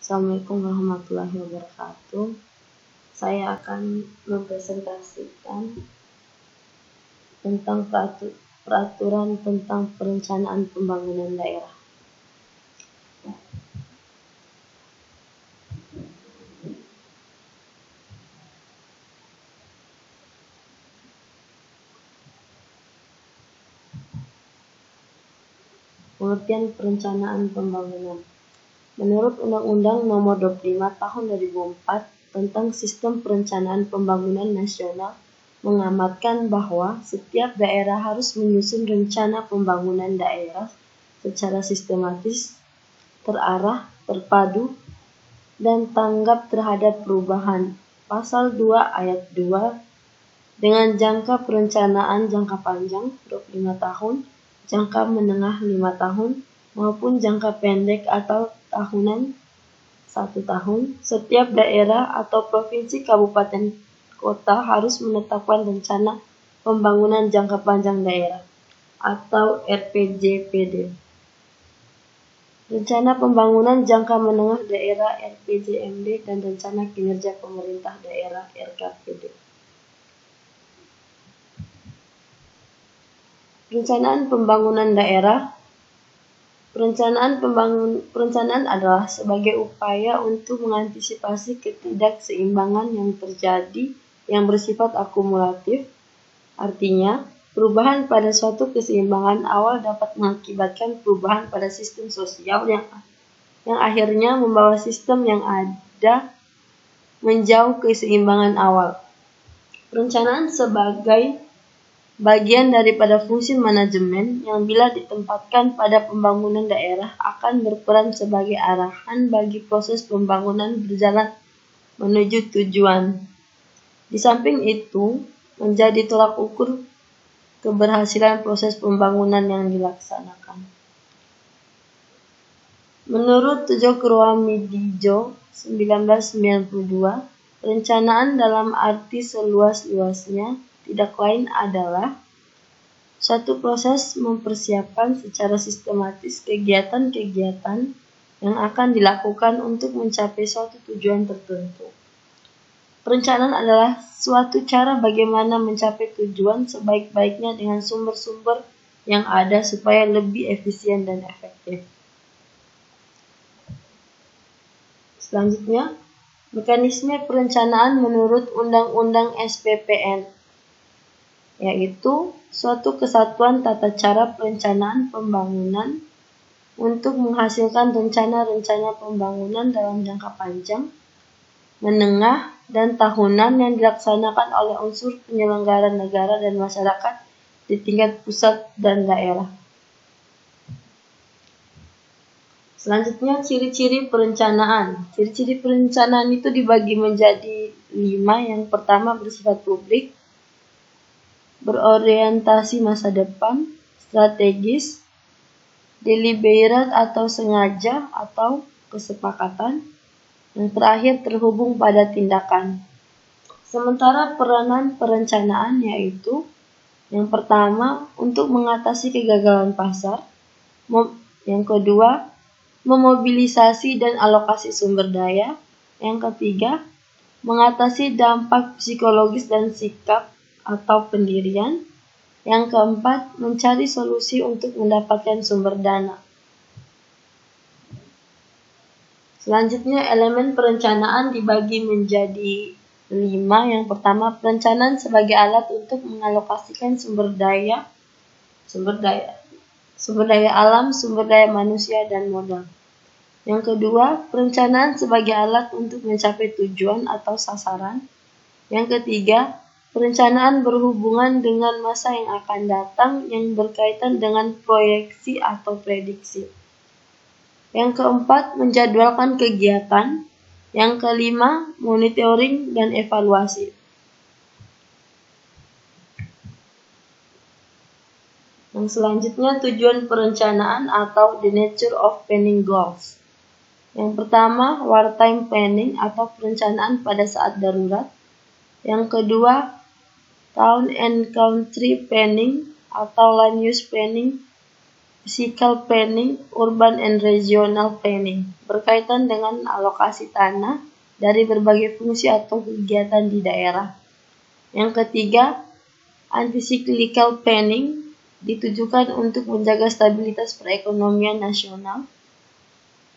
Assalamualaikum warahmatullahi wabarakatuh. Saya akan mempresentasikan tentang peraturan tentang perencanaan pembangunan daerah. Pengertian perencanaan pembangunan. Menurut Undang-Undang Nomor 25 Tahun 2004 tentang Sistem Perencanaan Pembangunan Nasional mengamatkan bahwa setiap daerah harus menyusun rencana pembangunan daerah secara sistematis, terarah, terpadu, dan tanggap terhadap perubahan. Pasal 2 ayat 2 dengan jangka perencanaan jangka panjang 25 tahun, jangka menengah 5 tahun, maupun jangka pendek atau tahunan 1 tahun, setiap daerah atau provinsi, kabupaten, kota harus menetapkan rencana pembangunan jangka panjang daerah atau RPJPD. Rencana pembangunan jangka menengah daerah RPJMD dan rencana kinerja pemerintah daerah RKPD. Perencanaan pembangunan daerah. Perencanaan adalah sebagai upaya untuk mengantisipasi ketidakseimbangan yang terjadi yang bersifat akumulatif. Artinya, perubahan pada suatu keseimbangan awal dapat mengakibatkan perubahan pada sistem sosial yang akhirnya membawa sistem yang ada menjauh keseimbangan awal. Perencanaan sebagai bagian daripada fungsi manajemen yang bila ditempatkan pada pembangunan daerah akan berperan sebagai arahan bagi proses pembangunan berjalan menuju tujuan. Di samping itu, menjadi tolak ukur keberhasilan proses pembangunan yang dilaksanakan. Menurut Tjokroamidjo 1992, perencanaan dalam arti seluas-luasnya tidak lain adalah suatu proses mempersiapkan secara sistematis kegiatan-kegiatan yang akan dilakukan untuk mencapai suatu tujuan tertentu. Perencanaan adalah suatu cara bagaimana mencapai tujuan sebaik-baiknya dengan sumber-sumber yang ada supaya lebih efisien dan efektif. Selanjutnya, mekanisme perencanaan menurut Undang-Undang SPPN, yaitu suatu kesatuan tata cara perencanaan pembangunan untuk menghasilkan rencana-rencana pembangunan dalam jangka panjang, menengah, dan tahunan yang dilaksanakan oleh unsur penyelenggara negara dan masyarakat di tingkat pusat dan daerah. Selanjutnya, ciri-ciri perencanaan. Ciri-ciri perencanaan itu dibagi menjadi 5. Yang pertama bersifat publik, berorientasi masa depan, strategis, deliberate atau sengaja atau kesepakatan, yang terakhir terhubung pada tindakan. Sementara peranan perencanaan yaitu yang pertama untuk mengatasi kegagalan pasar, yang kedua memobilisasi dan alokasi sumber daya, yang ketiga mengatasi dampak psikologis dan sikap atau pendirian. Yang keempat, mencari solusi untuk mendapatkan sumber dana. Selanjutnya, elemen perencanaan dibagi menjadi 5. Yang pertama, perencanaan sebagai alat untuk mengalokasikan sumber daya alam, sumber daya manusia, dan modal. Yang kedua, perencanaan sebagai alat untuk mencapai tujuan atau sasaran. Yang ketiga, perencanaan berhubungan dengan masa yang akan datang yang berkaitan dengan proyeksi atau prediksi. Yang keempat, menjadwalkan kegiatan. Yang kelima, monitoring dan evaluasi. Yang selanjutnya, tujuan perencanaan atau the nature of planning goals. Yang pertama, wartime planning atau perencanaan pada saat darurat. Yang kedua, town and country planning atau land use planning physical planning, urban and regional planning, berkaitan dengan alokasi tanah dari berbagai fungsi atau kegiatan di daerah. Yang ketiga, anti-cyclical planning, ditujukan untuk menjaga stabilitas perekonomian nasional.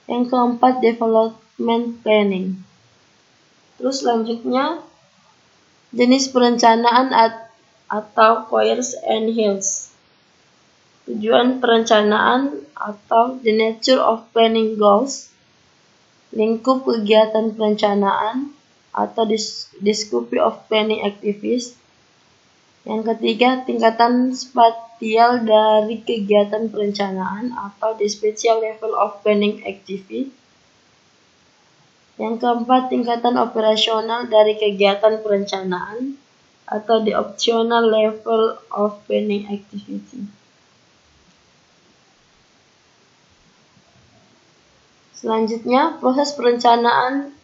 Yang keempat, development planning. Terus selanjutnya, jenis perencanaan atau course and hills. Tujuan perencanaan atau the nature of planning goals. Lingkup kegiatan perencanaan atau the scope of planning activities. Yang ketiga, tingkatan spatial dari kegiatan perencanaan atau the spatial level of planning activity. Yang keempat, tingkatan operasional dari kegiatan perencanaan atau the operational level of planning activity. Selanjutnya, proses perencanaan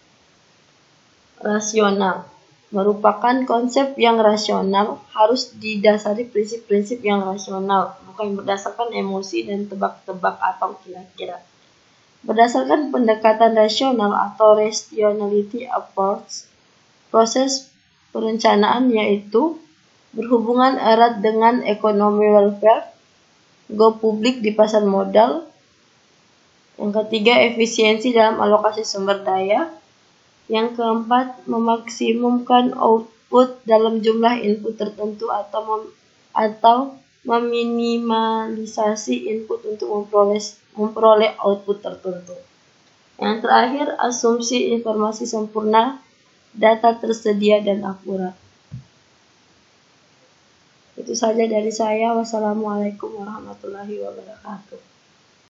rasional merupakan konsep yang rasional, harus didasari prinsip-prinsip yang rasional, bukan berdasarkan emosi dan tebak-tebak atau kira-kira. Berdasarkan pendekatan rasional atau rationality approach, proses perencanaan yaitu berhubungan erat dengan ekonomi welfare, go publik di pasar modal. Yang ketiga, efisiensi dalam alokasi sumber daya. Yang keempat, memaksimumkan output dalam jumlah input tertentu atau meminimalisasi input untuk memperoleh output tertentu. Yang terakhir, asumsi informasi sempurna, data tersedia dan akurat. Itu saja dari saya. Wassalamualaikum warahmatullahi wabarakatuh.